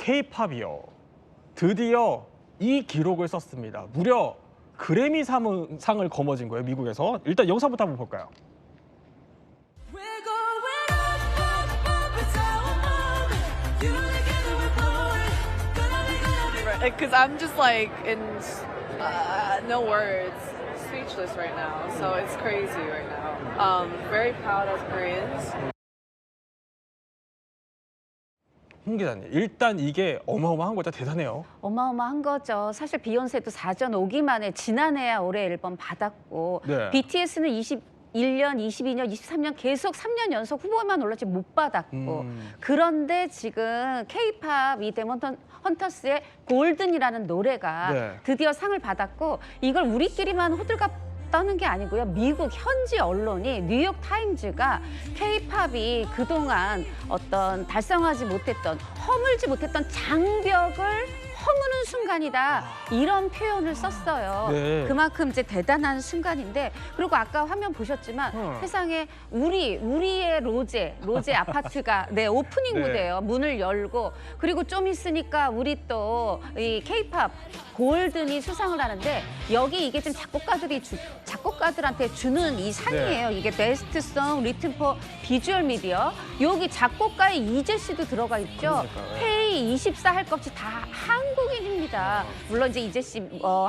K-팝이요. 드디어 이 기록을 썼습니다. 무려 그래미 상을 거머쥔 거예요, 미국에서. 일단 영상부터 한번 볼까요? Because I'm just like in no words, speechless right now. So it's crazy right now. Very proud of Koreans. 홍 기자님, 일단 이게 어마어마한 거죠. 대단해요. 어마어마한 거죠. 사실 비욘세도 사전 오기 만에 지난해야 올해 앨범 받았고 네. BTS는 21년, 22년, 23년 계속 3년 연속 후보만 올랐지 못 받았고 그런데 지금 K-팝 이 데몬 헌터스의 골든이라는 노래가 네. 드디어 상을 받았고 이걸 우리끼리만 호들갑 떠는 게 아니고요. 미국 현지 언론이 뉴욕 타임즈가 K-팝이 그동안 어떤 달성하지 못했던 허물지 못했던 장벽을 허무는 순간이다 이런 표현을 썼어요. 네. 그만큼 이제 대단한 순간인데 그리고 아까 화면 보셨지만 세상에 우리의 로제 아파트가 네 오프닝 네. 무대예요. 문을 열고 그리고 좀 있으니까 우리 또 이 K-팝 골든이 수상을 하는데 여기 이게 지금 작곡가들한테 주는 이 상이에요. 이게 베스트 송 리튼 포 비주얼 미디어. 여기 작곡가의 이재 씨도 들어가 있죠. 그러니까요. 페이 24 할 것 없이 다 한국인입니다. 물론 이제 이재 씨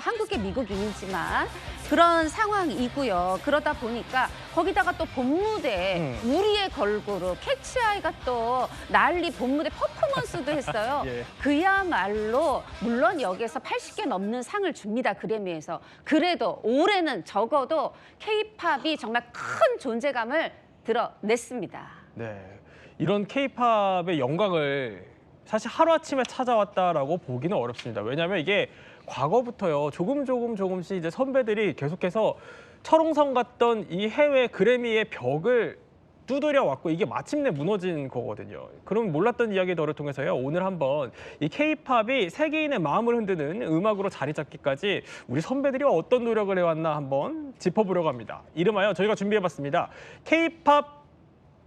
한국계 미국인이지만 그런 상황이고요. 그러다 보니까 거기다가 또 본무대 우리의 걸그룹 캐치아이가 또 난리 본무대 퍼포먼스도 했어요. 예. 그야말로 물론 여기에서 80개 넘는 상을 줍니다. 그래미에서. 그래도 올해는 적어도 K-팝이 정말 큰 존재감을 드러냈습니다. 네, 이런 K-팝의 영광을 사실 하루아침에 찾아왔다라고 보기는 어렵습니다. 왜냐하면 이게 과거부터요. 조금씩 이제 선배들이 계속해서 철옹성 같던 이 해외 그래미의 벽을 두드려 왔고 이게 마침내 무너진 거거든요. 그럼 몰랐던 이야기들을 통해서요. 오늘 한번 이 K-팝이 세계인의 마음을 흔드는 음악으로 자리 잡기까지 우리 선배들이 어떤 노력을 해왔나 한번 짚어보려고 합니다. 이름하여 저희가 준비해봤습니다. K-팝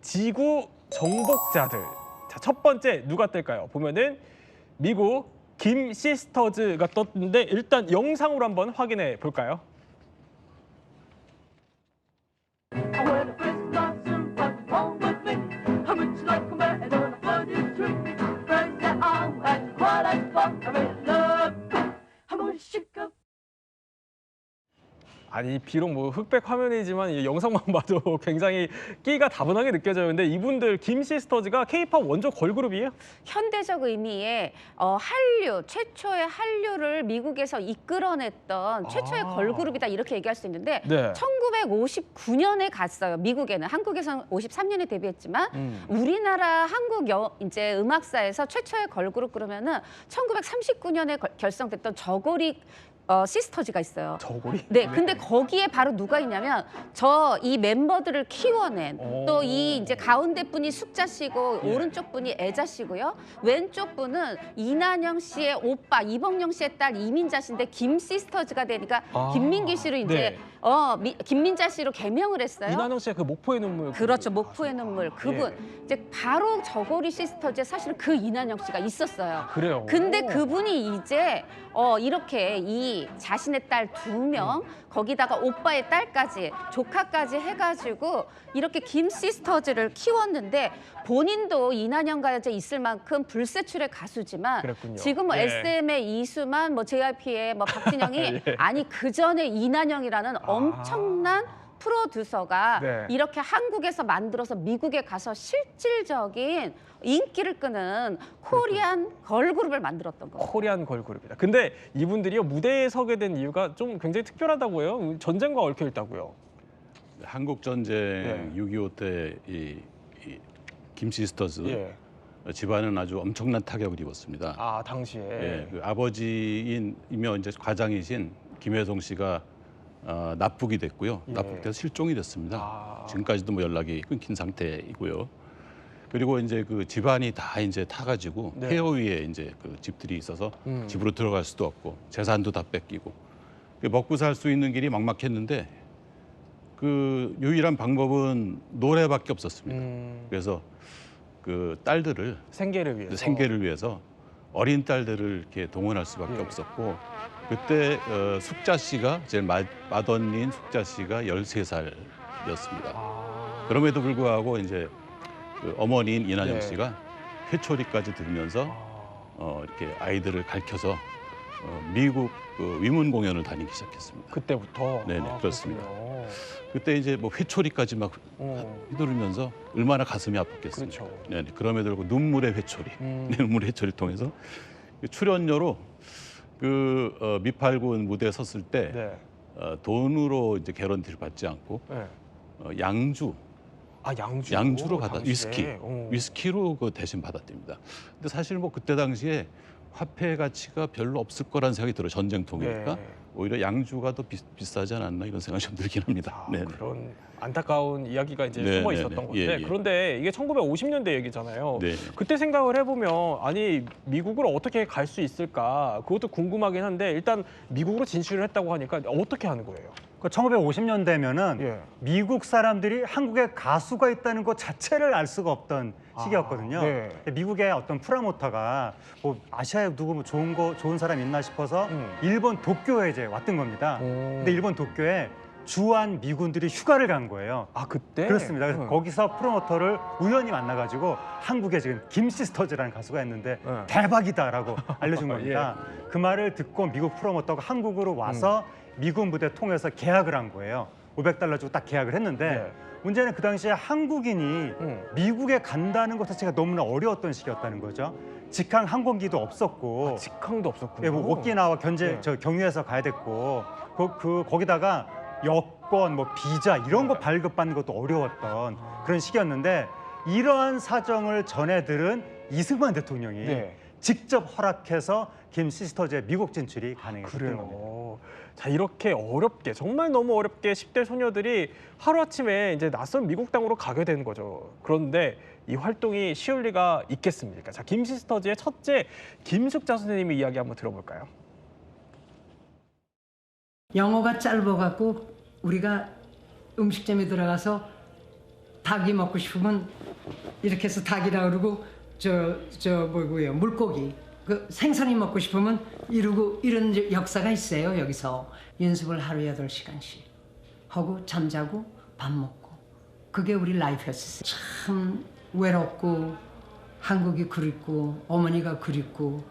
지구 정복자들. 자, 첫 번째 누가 뜰까요? 보면은 미국 김 시스터즈가 떴는데 일단 영상으로 한번 확인해 볼까요? 아니 비록 뭐 흑백 화면이지만 이 영상만 봐도 굉장히 끼가 다분하게 느껴져요. 근데 이분들 김 시스터즈가 K-팝 원조 걸그룹이에요? 현대적 의미의 최초의 한류를 미국에서 이끌어냈던 최초의 걸그룹이다 이렇게 얘기할 수 있는데 네. 1959년에 갔어요. 미국에는. 한국에서는 53년에 데뷔했지만 우리나라 이제 음악사에서 최초의 걸그룹 그러면은 1939년에 결성됐던 저고리 시스터즈가 있어요. 저고리? 네, 근데 거기에 바로 누가 있냐면 이 멤버들을 키워낸 또 이 이제 가운데 분이 숙자 씨고 오른쪽 분이 애자 씨고요. 왼쪽 분은 이난영 씨의 오빠 이범용 씨의 딸 이민자 씨인데 김 시스터즈가 되니까 김민기 씨로 이제 김민자 씨로 개명을 했어요. 이난영 씨가 그 목포의 눈물. 그렇죠. 목포의 눈물. 그분. 이제 바로 저고리 시스터즈에 사실은 그 이난영 씨가 있었어요. 그래요? 근데 그분이 이제 이렇게 이 자신의 딸 2명, 거기다가 오빠의 딸까지, 조카까지 해가지고 이렇게 김 시스터즈를 키웠는데 본인도 이난영과 이제 있을 만큼 불세출의 가수지만 그랬군요. 지금 뭐 예. SM의 이수만, 뭐 JYP의 뭐 박진영이 예. 아니 그 전에 이난영이라는 엄청난 프로듀서가 네. 이렇게 한국에서 만들어서 미국에 가서 실질적인 인기를 끄는 코리안 걸그룹을 만들었던 거예요. 코리안 걸그룹이다. 근데 이분들이요 무대에 서게 된 이유가 좀 굉장히 특별하다고 해요. 전쟁과 얽혀 있다고요. 한국 전쟁 6.25 때 김 시스터즈 집안은 아주 엄청난 타격을 입었습니다. 아 당시에. 예, 그 아버지이며 이제 과장이신 김혜성 씨가 납북이 됐고요. 납북돼서 실종이 됐습니다. 지금까지도 뭐 연락이 끊긴 상태이고요. 그리고 이제 그 집안이 다 이제 타가지고 폐허 위에 이제 그 집들이 있어서 집으로 들어갈 수도 없고 재산도 다 뺏기고 먹고 살 수 있는 길이 막막했는데 그 유일한 방법은 노래밖에 없었습니다. 그래서 그 딸들을 생계를 위해서 어린 딸들을 이렇게 동원할 수밖에 없었고 그때 숙자 씨가 제일 맏언니인 숙자 씨가 13살이었습니다. 그럼에도 불구하고 이제 그 어머니인 이난영 씨가 회초리까지 들면서 이렇게 아이들을 가르쳐서 미국 그 위문 공연을 다니기 시작했습니다. 그때부터. 네네, 그렇습니다. 그렇군요. 그때 이제 뭐 회초리까지 막 휘두르면서 얼마나 가슴이 아팠겠습니까? 그렇죠. 네, 그럼에도 불구하고 눈물의 회초리, 눈물의 회초리 통해서 출연료로 그 미팔군 무대에 섰을 때 네. 돈으로 이제 개런티를 받지 않고 네. 양주. 아, 양주로 받아 당시에. 위스키로 그 대신 받았답니다. 근데 사실 뭐 그때 당시에 화폐 가치가 별로 없을 거라는 생각이 들어요. 전쟁통이니까 네. 오히려 양주가 더 비싸지 않았나 이런 생각이 좀 들긴 합니다. 아, 네. 그런 안타까운 이야기가 이제 네, 숨어 네, 있었던 네. 건데 예, 예. 그런데 이게 1950년대 얘기잖아요. 네. 그때 생각을 해보면 아니 미국을 어떻게 갈 수 있을까 그것도 궁금하긴 한데 일단 미국으로 진출을 했다고 하니까 어떻게 하는 거예요? 그 1950년대면은 예. 미국 사람들이 한국에 가수가 있다는 것 자체를 알 수가 없던 시기였거든요. 네. 미국의 어떤 프로모터가 뭐 아시아에 누구 뭐 좋은 사람 있나 싶어서 일본 도쿄에 이제 왔던 겁니다. 근데 일본 도쿄에 주한 미군들이 휴가를 간 거예요. 아 그때? 그렇습니다. 그래서 거기서 프로모터를 우연히 만나가지고 한국에 지금 김시스터즈라는 가수가 있는데 대박이다라고 알려준 겁니다. 그 말을 듣고 미국 프로모터가 한국으로 와서 미군 부대 통해서 계약을 한 거예요. $500 주고 딱 계약을 했는데 문제는 그 당시에 한국인이 미국에 간다는 것 자체가 너무나 어려웠던 시기였다는 거죠. 직항 항공기도 없었고 직항도 없었군요. 예, 뭐 오키나와 경유해서 가야 됐고 거기다가 여권, 뭐 비자 이런 거 발급받는 것도 어려웠던 그런 시기였는데 이러한 사정을 전해 들은 이승만 대통령이 직접 허락해서 김시스터즈의 미국 진출이 가능했던 겁니다. 자 이렇게 어렵게 정말 너무 어렵게 10대 소녀들이 하루아침에 이제 낯선 미국 땅으로 가게 되는 거죠. 그런데 이 활동이 쉬울 리가 있겠습니까? 자 김시스터즈의 첫째 김숙자 선생님의 이야기 한번 들어볼까요? 영어가 짧아갖고 우리가 음식점에 들어가서 닭이 먹고 싶으면 이렇게 해서 닭이라 그러고 뭐고요 물고기 그 생선이 먹고 싶으면 이런 역사가 있어요. 여기서 연습을 하루에 8시간씩 하고 잠자고 밥 먹고 그게 우리 라이프였어요. 참 외롭고 한국이 그립고 어머니가 그립고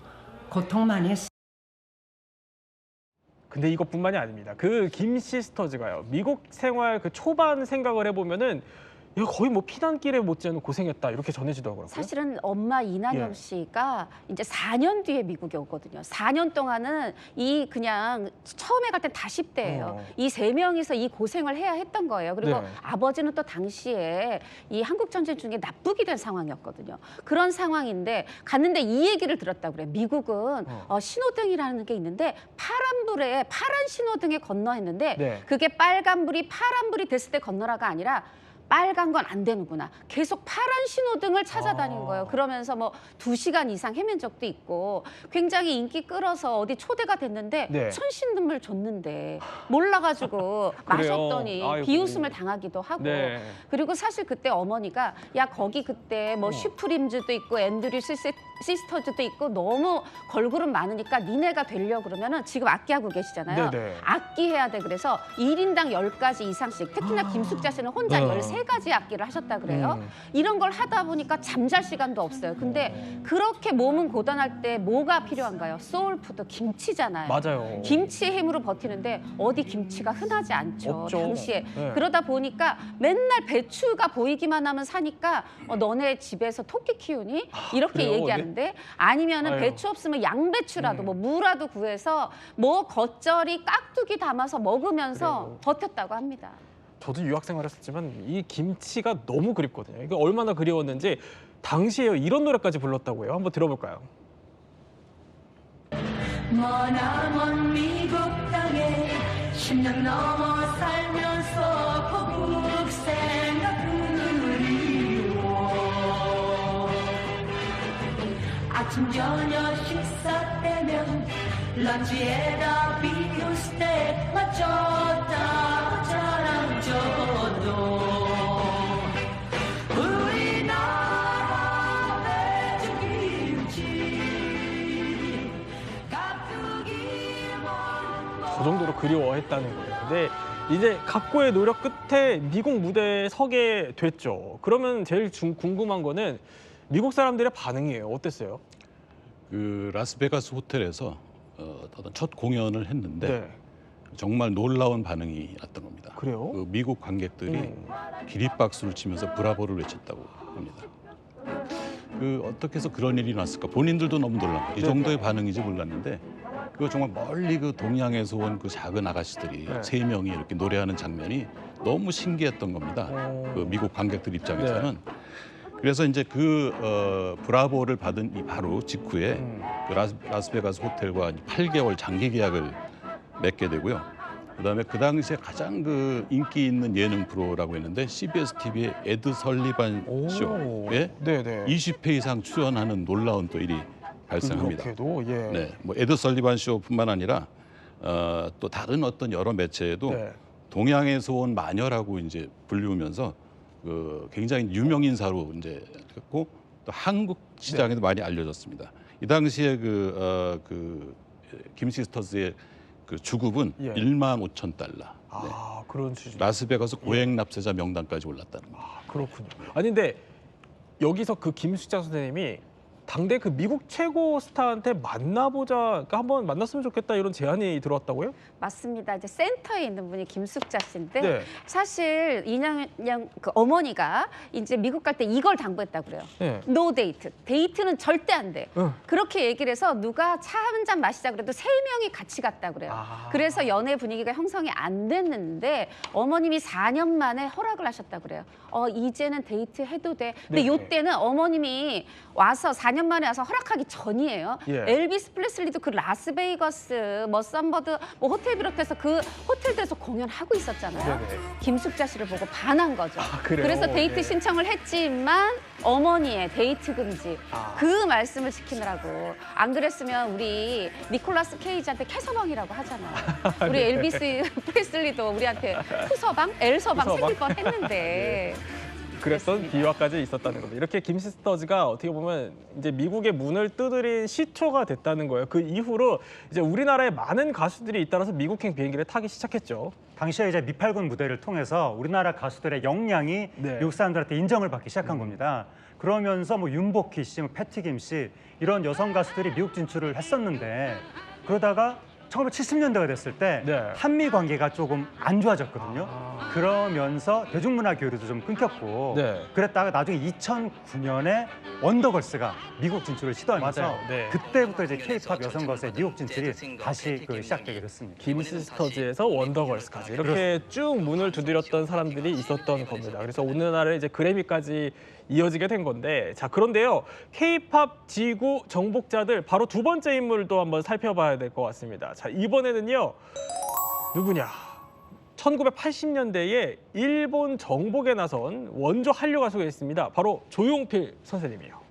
고통 많이 했어요. 근데 이것뿐만이 아닙니다. 그 김시스터즈가요. 미국 생활 그 초반 생각을 해보면은 야, 거의 뭐 피난길에 못지않은 고생했다 이렇게 전해지더라고요. 사실은 엄마 이난영 씨가 이제 4년 뒤에 미국에 오거든요. 4년 동안은 그냥 처음에 갈 땐 다 10대예요. 이 3명이서 이 고생을 해야 했던 거예요. 그리고 아버지는 또 당시에 이 한국 전쟁 중에 납북이 된 상황이었거든요. 그런 상황인데 갔는데 이 얘기를 들었다고 그래요. 미국은 신호등이라는 게 있는데 파란 신호등에 건너야 했는데 그게 빨간불이 파란불이 됐을 때 건너라가 아니라 빨간 건 안 되는구나. 계속 파란 신호등을 찾아다닌 거예요. 그러면서 뭐 2시간 이상 헤맨 적도 있고 굉장히 인기 끌어서 어디 초대가 됐는데 선신등을 줬는데 몰라가지고 마셨더니 비웃음을 당하기도 하고 그리고 사실 그때 어머니가 야 거기 그때 뭐 슈프림즈도 있고 앤드류 시스터즈도 있고 너무 걸그룹 많으니까 니네가 되려고 그러면은 지금 악기하고 계시잖아요. 악기 해야 돼. 그래서 1인당 10가지 이상씩 특히나 김숙자 씨는 혼자 13가지 악기를 하셨다 그래요. 이런 걸 하다 보니까 잠잘 시간도 없어요. 근데 그렇게 몸은 고단할 때 뭐가 필요한가요? 소울푸드 김치잖아요. 맞아요. 김치의 힘으로 버티는데 어디 김치가 흔하지 않죠. 없죠. 당시에. 그러다 보니까 맨날 배추가 보이기만 하면 사니까 너네 집에서 토끼 키우니? 이렇게 그래요? 얘기하는데 아니면은 배추 없으면 양배추라도 뭐 무라도 구해서 뭐 겉절이 깍두기 담아서 먹으면서 버텼다고 합니다. 저도 유학 생활했었지만 이 김치가 너무 그립거든요. 이게 얼마나 그리웠는지 당시에 이런 노래까지 불렀다고 해요. 한번 들어볼까요? 머나먼 미국 땅에 10년 넘어 살면서 고국 생각 그리워 아침 저녁 식사 때면 런치에다 비우스테 맞췄다 자랑 줘도 우리나라 배추김치 그리워했다는 거예요. 근데 이제 각고의 노력 끝에 미국 무대에 서게 됐죠. 그러면 제일 궁금한 거는 미국 사람들의 반응이에요. 어땠어요? 그 라스베가스 호텔에서 어떤 첫 공연을 했는데 네. 정말 놀라운 반응이 났던 겁니다. 그래요? 그 미국 관객들이 기립박수를 치면서 브라보를 외쳤다고 합니다. 그 어떻게 해서 그런 일이 났을까? 본인들도 너무 놀랐고 이 정도의 반응인지 몰랐는데 그 정말 멀리 그 동양에서 온 그 작은 아가씨들이 네. 3명이 이렇게 노래하는 장면이 너무 신기했던 겁니다. 그 미국 관객들 입장에서는. 그래서 이제 그 브라보를 받은 이 바로 직후에 그 라스베가스 호텔과 8개월 장기 계약을 맺게 되고요. 그다음에 그 당시에 가장 그 인기 있는 예능 프로라고 했는데 CBS TV의 에드 설리반 쇼에 네네. 20회 이상 출연하는 놀라운 또 일이 발생합니다. 그렇게도 예. 네, 뭐 에드 설리반 쇼뿐만 아니라 또 다른 어떤 여러 매체에도 네. 동양에서 온 마녀라고 이제 불리우면서 그 굉장히 유명 인사로 이제 했고 또 한국 시장에도 많이 알려졌습니다. 이 당시에 그 김시스터즈의 그 주급은 예. 15,000달러. 아 그런 수준. 라스베가스 고액 납세자 명단까지 올랐다는 거예요. 아 그렇군요. 아니 근데 여기서 그 김숙자 선생님이 당대 그 미국 최고 스타한테 만나보자, 그러니까 한번 만났으면 좋겠다 이런 제안이 들어왔다고요? 맞습니다. 이제 센터에 있는 분이 김숙자 씨인데 네. 사실 이낙연 그 어머니가 이제 미국 갈 때 이걸 당부했다고 그래요. 네. 노 데이트. 데이트는 절대 안 돼. 응. 그렇게 얘기를 해서 누가 차 한 잔 마시자 그래도 3명이 같이 갔다 그래요. 아. 그래서 연애 분위기가 형성이 안 됐는데 어머님이 4년 만에 허락을 하셨다 그래요. 이제는 데이트 해도 돼. 근데 네. 요때는 어머님이 와서 4년 만에 와서 허락하기 전이에요. 예. 엘비스 프레슬리도 그 라스베이거스, 머썸버드 뭐 호텔 비롯해서 그 호텔들에서 공연하고 있었잖아요. 네네. 김숙자 씨를 보고 반한 거죠. 그래요? 그래서 데이트 예. 신청을 했지만 어머니의 데이트 금지 아. 그 말씀을 지키느라고 안 그랬으면 우리 니콜라스 케이지한테 캐서방이라고 하잖아요. 우리 네. 엘비스 프레슬리도 우리한테 후서방, 엘서방 후서방. 생길 뻔했는데. 그랬던 그렇습니다. 비화까지 있었다는 겁니다. 이렇게 김시스터즈가 어떻게 보면 이제 미국의 문을 두드린 시초가 됐다는 거예요. 그 이후로 이제 우리나라에 많은 가수들이 잇따라서 미국행 비행기를 타기 시작했죠. 당시에 이제 미팔군 무대를 통해서 우리나라 가수들의 역량이 네. 미국 사람들한테 인정을 받기 시작한 겁니다. 그러면서 뭐 윤복희 씨, 뭐 패티김 씨 이런 여성 가수들이 미국 진출을 했었는데 그러다가 1970년대가 됐을 때 네. 한미 관계가 조금 안 좋아졌거든요. 그러면서 대중문화 교류도 좀 끊겼고 네. 그랬다가 나중에 2009년에 원더걸스가 미국 진출을 시도하면서 맞아요. 네. 그때부터 이제 K-팝 여성 가수의 미국 진출이 다시 시작되게 됐습니다. 김시스터즈에서 원더걸스까지 이렇게 쭉 문을 두드렸던 사람들이 있었던 겁니다. 그래서 오늘날에 이제 그래미까지 이어지게 된 건데, 자 그런데요, K-팝 지구 정복자들 바로 두 번째 인물도 한번 살펴봐야 될 것 같습니다. 자 이번에는요 누구냐? 1980년대에 일본 정복에 나선 원조 한류 가수가 있습니다. 바로 조용필 선생님이에요.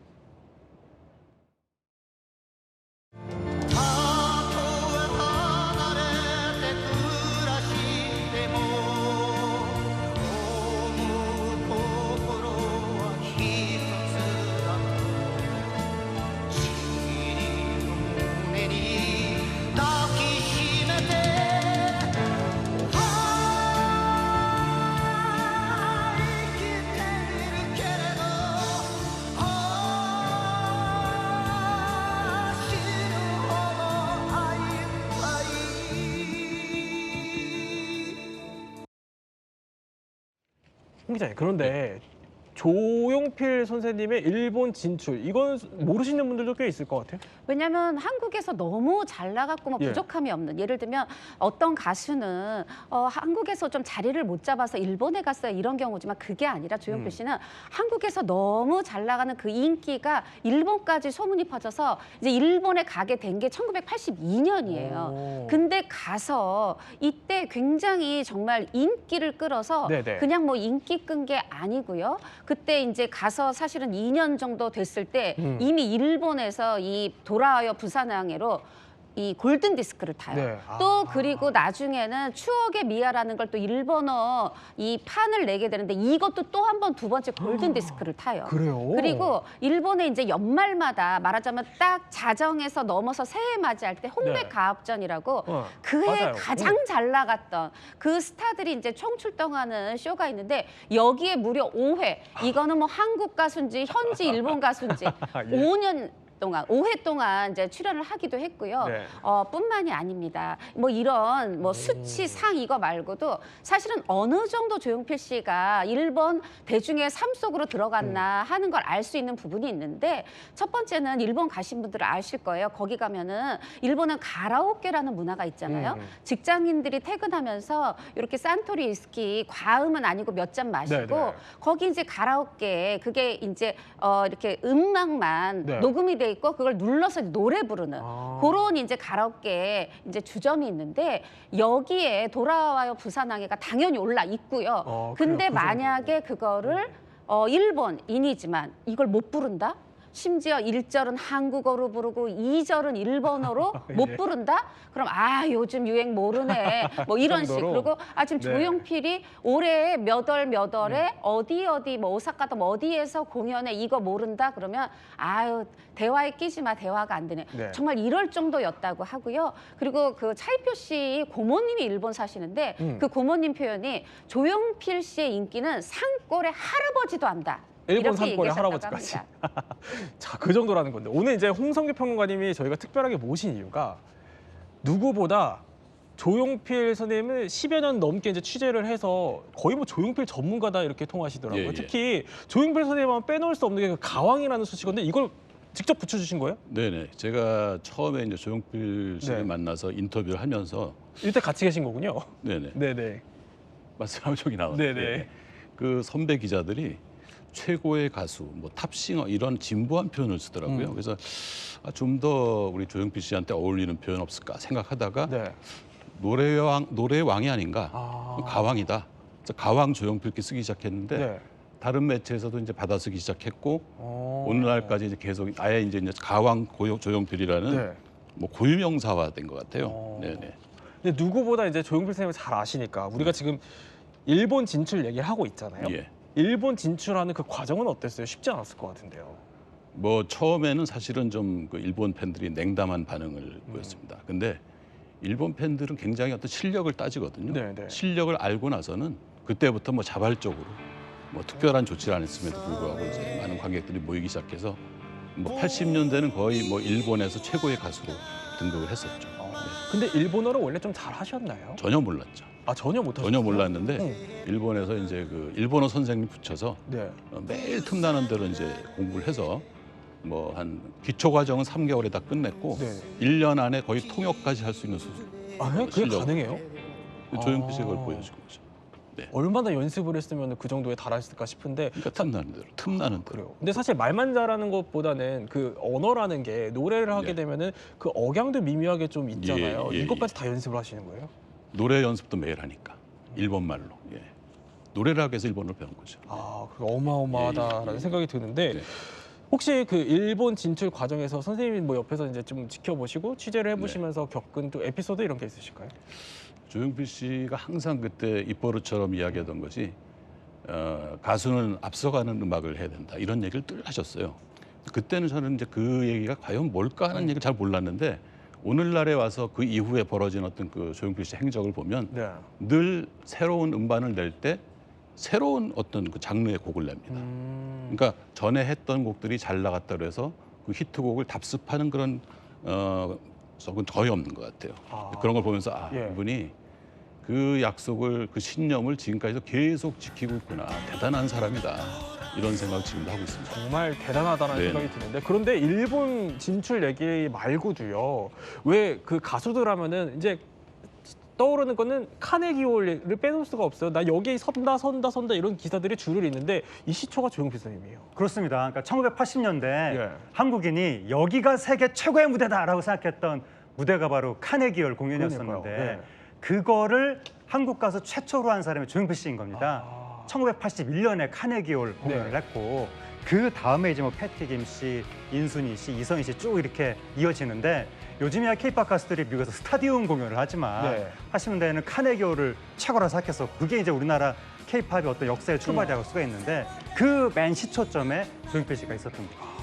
홍 기자님, 그런데 조용필 선생님의 일본 진출, 이건 모르시는 분들도 꽤 있을 것 같아요. 왜냐하면 한국에서 너무 잘 나갔고 뭐 예. 부족함이 없는, 예를 들면 어떤 가수는 한국에서 좀 자리를 못 잡아서 일본에 갔어요 이런 경우지만 그게 아니라 조용필 씨는 한국에서 너무 잘 나가는 그 인기가 일본까지 소문이 퍼져서 이제 일본에 가게 된 게 1982년이에요. 오. 근데 가서 이때 굉장히 정말 인기를 끌어서 네네. 그냥 뭐 인기 끈 게 아니고요. 그때 이제 가서 사실은 2년 정도 됐을 때 이미 일본에서 이 돌아와요 부산항해로 이 골든 디스크를 타요. 네. 또 그리고 나중에는 추억의 미아라는 걸 또 일본어 이 판을 내게 되는데 이것도 또 한 번 두 번째 골든 디스크를 타요. 그래요? 그리고 일본의 이제 연말마다 말하자면 딱 자정에서 넘어서 새해 맞이할 때 홍백 네. 가업전이라고 그해 맞아요. 가장 잘 나갔던 그 스타들이 이제 총출동하는 쇼가 있는데 여기에 무려 5회. 이거는 뭐 한국 가수인지 현지 일본 가수인지 예. 5년 동안 5회 동안 이제 출연을 하기도 했고요. 네. 뿐만이 아닙니다. 뭐 이런 뭐 수치상 이거 말고도 사실은 어느 정도 조용필 씨가 일본 대중의 삶 속으로 들어갔나 하는 걸 알 수 있는 부분이 있는데 첫 번째는 일본 가신 분들은 아실 거예요. 거기 가면은 일본은 가라오케라는 문화가 있잖아요. 직장인들이 퇴근하면서 이렇게 산토리 위스키 과음은 아니고 몇 잔 마시고 네, 네. 거기 이제 가라오케 그게 이제 이렇게 음악만 네. 녹음이 돼 있고 그걸 눌러서 노래 부르는 아. 그런 이제 가라오케 이제 주점이 있는데 여기에 돌아와요 부산항해가 당연히 올라 있고요. 근데 그래요? 그 만약에 그거를 일본인이지만 이걸 못 부른다? 심지어 1절은 한국어로 부르고 2절은 일본어로 못 부른다? 그럼 요즘 유행 모르네. 뭐 이런 식. 정도로? 그리고 지금 네. 조용필이 올해 몇 월에 어디 뭐 오사카도 뭐 어디에서 공연에 이거 모른다? 그러면 대화에 끼지 마. 대화가 안 되네. 네. 정말 이럴 정도였다고 하고요. 그리고 그 차이표 씨 고모님이 일본 사시는데 그 고모님 표현이 조용필 씨의 인기는 산골의 할아버지도 안다. 일본 이렇게 산골의 얘기하셨다고 할아버지까지. 합니다. 자, 그 정도라는 건데 오늘 이제 홍성규 평론가님이 저희가 특별하게 모신 이유가 누구보다 조용필 선생님을 10여 년 넘게 이제 취재를 해서 거의 뭐 조용필 전문가다 이렇게 통하시더라고요. 예, 예. 특히 조용필 선생님하면 빼놓을 수 없는 게 그 가왕이라는 수식어인데 이걸 직접 붙여주신 거예요? 네네. 제가 처음에 이제 조용필 씨를 네. 만나서 인터뷰를 하면서 이때 같이 계신 거군요. 네네. 네네. 말씀하면 저기 나왔는데 네네. 그 선배 기자들이 최고의 가수, 뭐 탑싱어 이런 진부한 표현을 쓰더라고요. 그래서 좀 더 우리 조용필 씨한테 어울리는 표현 없을까 생각하다가 네. 노래의 왕이 아닌가, 가왕이다. 그래서 가왕 조용필 이렇게 쓰기 시작했는데 네. 다른 매체에서도 이제 받아쓰기 시작했고 어. 오늘날까지 이제 계속 아예 이제 가왕 조용필이라는 네. 뭐 고유명사화된 것 같아요. 어. 네네. 근데 누구보다 이제 조용필 선생님을 잘 아시니까 우리가 지금 일본 진출 얘기를 하고 있잖아요. 예. 일본 진출하는 그 과정은 어땠어요? 쉽지 않았을 것 같은데요. 뭐 처음에는 사실은 좀 그 일본 팬들이 냉담한 반응을 보였습니다. 근데 일본 팬들은 굉장히 어떤 실력을 따지거든요. 네네. 실력을 알고 나서는 그때부터 뭐 자발적으로 뭐 특별한 조치를 안 했음에도 불구하고 이제 많은 관객들이 모이기 시작해서 뭐 80년대는 거의 뭐 일본에서 최고의 가수로 등극을 했었죠. 근데 일본어를 원래 좀 잘 하셨나요? 전혀 몰랐죠. 전혀 못하셨어요? 전혀 몰랐는데 일본에서 이제 그 일본어 선생님 붙여서 네. 매일 틈나는 대로 이제 공부를 해서 뭐 한 기초 과정은 3개월에 다 끝냈고 네. 1년 안에 거의 통역까지 할 수 있는 수준. 그게 실력. 가능해요? 조용필 씨가 그걸 보여준 거죠. 얼마나 연습을 했으면 그 정도에 달했을까 싶은데 그러니까 틈나는 대로, 틈나는 대로. 그래요. 근데 사실 말만 잘하는 것보다는 그 언어라는 게 노래를 하게 네. 되면은 그 억양도 미묘하게 좀 있잖아요. 예, 예, 이것까지 다 연습을 하시는 거예요? 노래 연습도 매일 하니까 일본 말로. 예. 노래를 하기 위해서 일본어를 배운 거죠. 그게 어마어마하다라는 생각이 드는데 네. 혹시 그 일본 진출 과정에서 선생님이 뭐 옆에서 이제 좀 지켜보시고 취재를 해보시면서 겪은 또 에피소드 이런 게 있으실까요? 조용필 씨가 항상 그때 입버릇처럼 이야기하던 것이 가수는 앞서가는 음악을 해야 된다 이런 얘기를 늘 하셨어요. 그때는 저는 이제 그 얘기가 과연 뭘까 하는 얘기를 잘 몰랐는데 오늘날에 와서 그 이후에 벌어진 어떤 그 조용필 씨 행적을 보면 네. 늘 새로운 음반을 낼 때 새로운 어떤 그 장르의 곡을 냅니다. 그러니까 전에 했던 곡들이 잘 나갔다 그래서 그 히트곡을 답습하는 그런 적은 거의 없는 것 같아요. 그런 걸 보면서 예. 이분이 그 약속을 그 신념을 지금까지도 계속 지키고 있구나. 대단한 사람이다. 이런 생각을 지금도 하고 있습니다. 정말 대단하다는 네네. 생각이 드는데 그런데 일본 진출 얘기 말고도요. 왜 그 가수들 하면은 이제 떠오르는 거는 카네기홀을 빼놓을 수가 없어요. 나 여기 선다 이런 기사들이 줄을 잇는데 이 시초가 조용필 선생님이에요. 그렇습니다. 그러니까 1980년대 예. 한국인이 여기가 세계 최고의 무대다라고 생각했던 무대가 바로 카네기홀 공연이었었는데 그러니까요. 네. 그거를 한국 가수 최초로 한 사람이 조용필 씨인 겁니다. 1981년에 카네기홀 공연을 네. 했고 그 다음에 이제 뭐 패티 김 씨, 인순이 씨, 이성희 씨 쭉 이렇게 이어지는데 요즘이야 케이팝 가수들이 미국에서 스타디움 공연을 하지만 네. 80년대에는 카네기홀을 최고로 생각해서 그게 이제 우리나라 케이팝의 어떤 역사의 출발이라고 할 수가 있는데 그 맨 시초점에 조용필 씨가 있었던 거예요.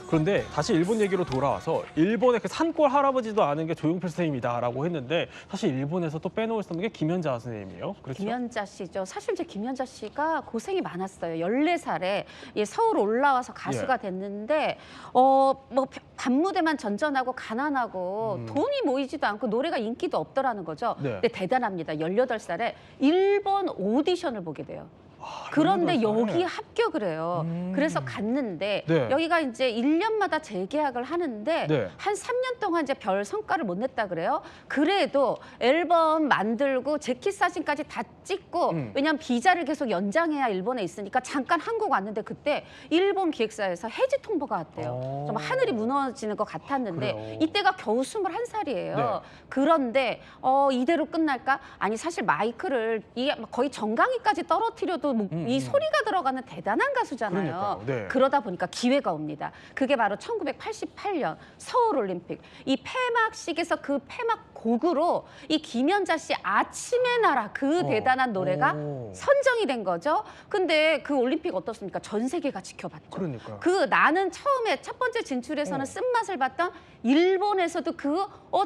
그런데 다시 일본 얘기로 돌아와서 일본의 그 산골 할아버지도 아는 게 조용필 선생님이다라고 했는데 사실 일본에서 또 빼놓을 수 없는 게 김연자 선생님이에요. 그렇죠? 김연자 씨죠. 사실 이제 김연자 씨가 고생이 많았어요. 14살에 서울 올라와서 가수가 됐는데 뭐 밤무대만 전전하고 가난하고 돈이 모이지도 않고 노래가 인기도 없더라는 거죠. 네. 근데 대단합니다. 18살에 일본 오디션을 보게 돼요. 그런데 18살에? 여기 합격을 해요. 그래서 갔는데 네. 여기가 이제 1년마다 재계약을 하는데 네. 한 3년 동안 이제 별 성과를 못 냈다 그래요. 그래도 앨범 만들고 재킷 사진까지 다 찍고 왜냐면 비자를 계속 연장해야 일본에 있으니까 잠깐 한국 왔는데 그때 일본 기획사에서 해지 통보가 왔대요. 정말 하늘이 무너지는 것 같았는데 그래요? 이때가 겨우 21살이에요. 네. 그런데 이대로 끝날까? 아니 사실 마이크를 이게 거의 정강이까지 떨어뜨려도 이 소리가 들어가는 대단한 가수잖아요. 그러니까요. 네. 그러다 보니까 기회가 옵니다. 그게 바로 1988년 서울올림픽. 이 폐막식에서 그 폐막 곡으로 이 김연자 씨 아침의 나라 그 대단한 노래가 선정이 된 거죠. 근데 그 올림픽 어떻습니까? 전 세계가 지켜봤죠. 그러니까요. 그 나는 처음에 첫 번째 진출에서는 쓴맛을 봤던 일본에서도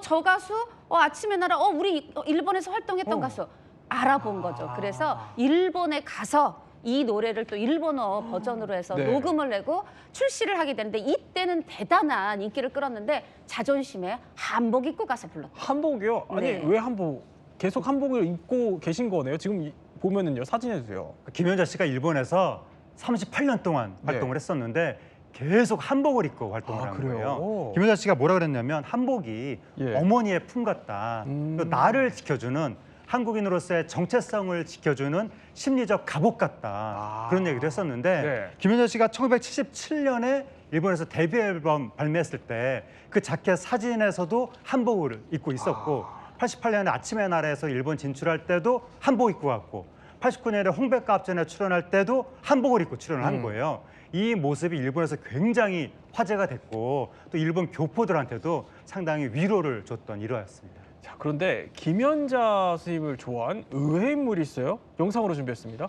저 가수 아침의 나라 우리 일본에서 활동했던 가수 알아본 거죠. 그래서 일본에 가서 이 노래를 또 일본어 버전으로 해서 네. 녹음을 내고 출시를 하게 되는데 이때는 대단한 인기를 끌었는데 자존심에 한복 입고 가서 불렀다. 한복이요? 아니 네. 왜 한복? 계속 한복을 입고 계신 거네요. 지금 보면은요 사진에 주세요. 김연자 씨가 일본에서 38년 동안 네. 활동을 했었는데 계속 한복을 입고 활동을 아, 한 그래요? 거예요. 김연자 씨가 뭐라 그랬냐면 한복이 예. 어머니의 품 같다. 또 나를 지켜주는 한국인으로서의 정체성을 지켜주는 심리적 갑옷 같다. 그런 얘기를 했었는데 네. 김연자 씨가 1977년에 일본에서 데뷔 앨범 발매했을 때 그 자켓 사진에서도 한복을 입고 있었고 88년에 아침의 나라에서 일본 진출할 때도 한복 입고 갔고 89년에 홍백과 합전에 출연할 때도 한복을 입고 출연을 한 거예요. 이 모습이 일본에서 굉장히 화제가 됐고 또 일본 교포들한테도 상당히 위로를 줬던 일화였습니다. 자, 그런데 김연자 선생님을 좋아한 의외의 인물이 있어요. 영상으로 준비했습니다.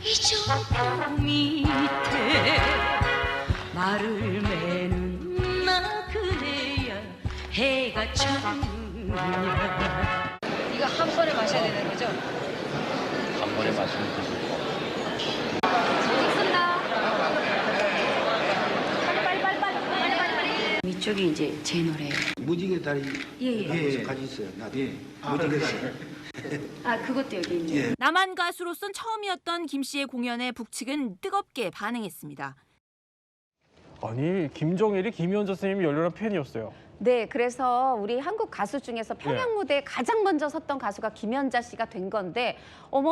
이 정도 밑에 말을 매는 나 그래야 해가 졌느냐. 이거 한 번에 마셔야 되는 거죠? 한 번에 마시면 되죠. 이쪽이 이제 제 노래예요. 무지개 다리 예. 가지 있어요. 나도 무지개 다리. 그것도 여기 있네요. 남한 가수로선 처음이었던 김 씨의 공연에 북측은 뜨겁게 반응했습니다. 아니 김정일이 김연자 선생님이 열렬한 팬이었어요. 네, 그래서 우리 한국 가수 중에서 평양 무대에 가장 먼저 섰던 가수가 김연자 씨가 된 건데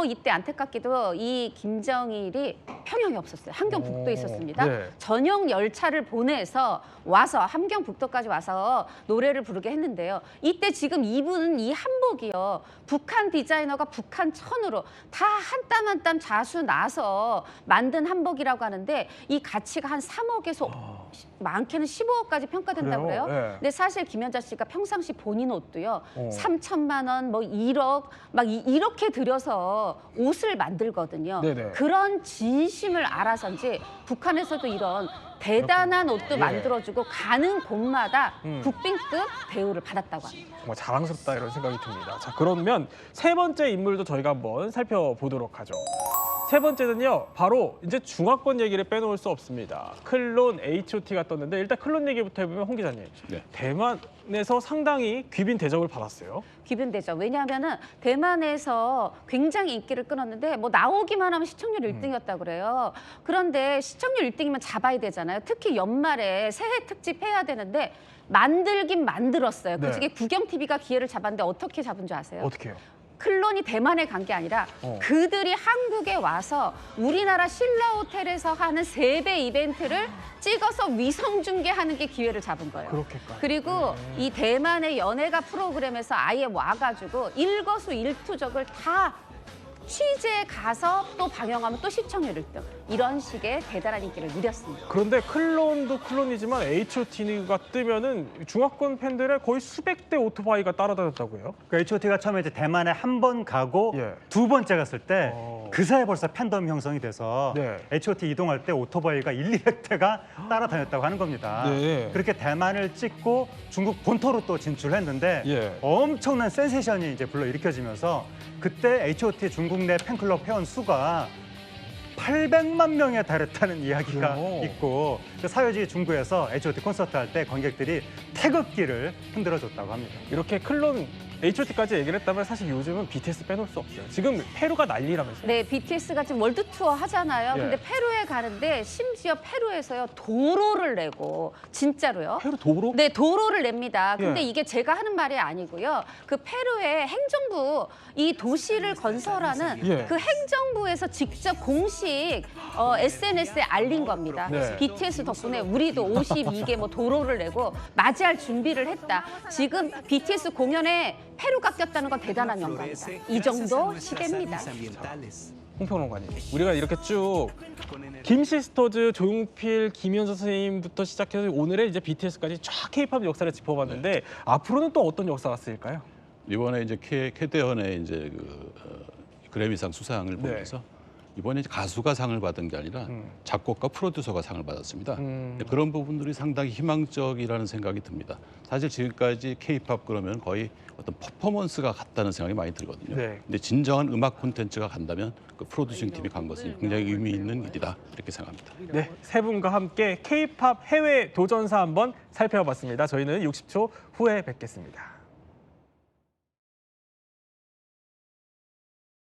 이때 안타깝게도 이 김정일이 평양에 없었어요. 함경북도에 있었습니다. 네. 전용 열차를 보내서 와서 함경북도까지 와서 노래를 부르게 했는데요. 이때 지금 입은 이 한복이요. 북한 디자이너가 북한 천으로 다 한 땀 한 땀 자수 나서 만든 한복이라고 하는데 이 가치가 한 3억에서 많게는 15억까지 평가된다고 그래요? 그래요. 네. 근데 사실 김연자 씨가 평상시 본인 옷도요. 3천만 원, 1억 이렇게 들여서 옷을 만들거든요. 네네. 그런 진심을 알아서인지 북한에서도 이런 대단한 옷도 만들어주고 가는 곳마다 국빈급 대우를 받았다고 합니다. 정말 자랑스럽다 이런 생각이 듭니다. 자, 그러면 세 번째 인물도 저희가 한번 살펴보도록 하죠. 세 번째는요, 바로 이제 중화권 얘기를 빼놓을 수 없습니다. 클론 H.O.T가 떴는데 일단 클론 얘기부터 해보면 홍 기자님, 네. 대만에서 상당히 귀빈 대접을 받았어요. 귀빈되죠. 왜냐하면은 대만에서 굉장히 인기를 끊었는데 나오기만 하면 시청률 1등이었다고 그래요. 그런데 시청률 1등이면 잡아야 되잖아요. 특히 연말에 새해 특집 해야 되는데 만들긴 만들었어요. 네. 그중에 국영TV가 기회를 잡았는데 어떻게 잡은 줄 아세요? 어떻게 해요? 클론이 대만에 간 게 아니라 그들이 한국에 와서 우리나라 신라 호텔에서 하는 세배 이벤트를 찍어서 위성 중계하는 게 기회를 잡은 거예요. 그렇게까지. 그리고 이 대만의 연예가 프로그램에서 아예 와가지고 일거수일투족을 다 취재 가서 또 방영하면 또 시청률 1등. 이런 식의 대단한 인기를 누렸습니다. 그런데 클론도 클론이지만 H.O.T가 뜨면은 중화권 팬들의 거의 수백 대 오토바이가 따라다녔다고요? 그 H.O.T가 처음에 이제 대만에 한 번 가고 예. 두 번째 갔을 때 그 사이에 벌써 팬덤 형성이 돼서 네. H.O.T 이동할 때 오토바이가 200대가 따라다녔다고 하는 겁니다. 네. 그렇게 대만을 찍고 중국 본토로 또 진출했는데 예. 엄청난 센세이션이 이제 불러일으켜지면서 그때 H.O.T 중국 내 팬클럽 회원 수가 800만 명에 달했다는 이야기가 그래요? 있고 그 사회주의 중국에서 H.O.T 콘서트 할 때 관객들이 태극기를 흔들어줬다고 합니다. 이렇게 클론 H.O.T까지 얘기를 했다면 사실 요즘은 BTS 빼놓을 수 없어요. 지금 페루가 난리라면서요. 네, BTS가 지금 월드 투어 하잖아요. 예. 근데 페루에 가는데 심지어 페루에서요 도로를 내고 진짜로요. 페루 도로? 네, 도로를 냅니다. 근데 예. 이게 제가 하는 말이 아니고요. 그 페루의 행정부 이 도시를 건설하는 예. 그 행정부에서 직접 공식 SNS에 알린 겁니다. 네. BTS 덕분에 우리도 52개 뭐 도로를 내고 맞이할 준비를 했다. 지금 BTS 공연에 페루 깎였다는 건 대단한 영광이다. 이 정도 시대입니다. 홍평론가님, 우리가 이렇게 쭉 김시스터즈, 조용필, 김현수 선생님부터 시작해서 오늘의 이제 BTS까지 쫙 K-팝 역사를 짚어봤는데 앞으로는 또 어떤 역사가 쓰일까요? 이번에 이제 캐대헌의 이제 그래미상 수상을 네. 보면서 이번에 이제 가수가 상을 받은 게 아니라 작곡가 프로듀서가 상을 받았습니다. 그런 부분들이 상당히 희망적이라는 생각이 듭니다. 사실 지금까지 K-팝 그러면 거의 어떤 퍼포먼스가 같다는 생각이 많이 들거든요. 네. 근데 진정한 음악 콘텐츠가 간다면 그 프로듀싱 팀이 간 것은 굉장히 의미 있는 일이다 이렇게 생각합니다. 네, 세 분과 함께 K-팝 해외 도전사 한번 살펴봤습니다. 저희는 60초 후에 뵙겠습니다.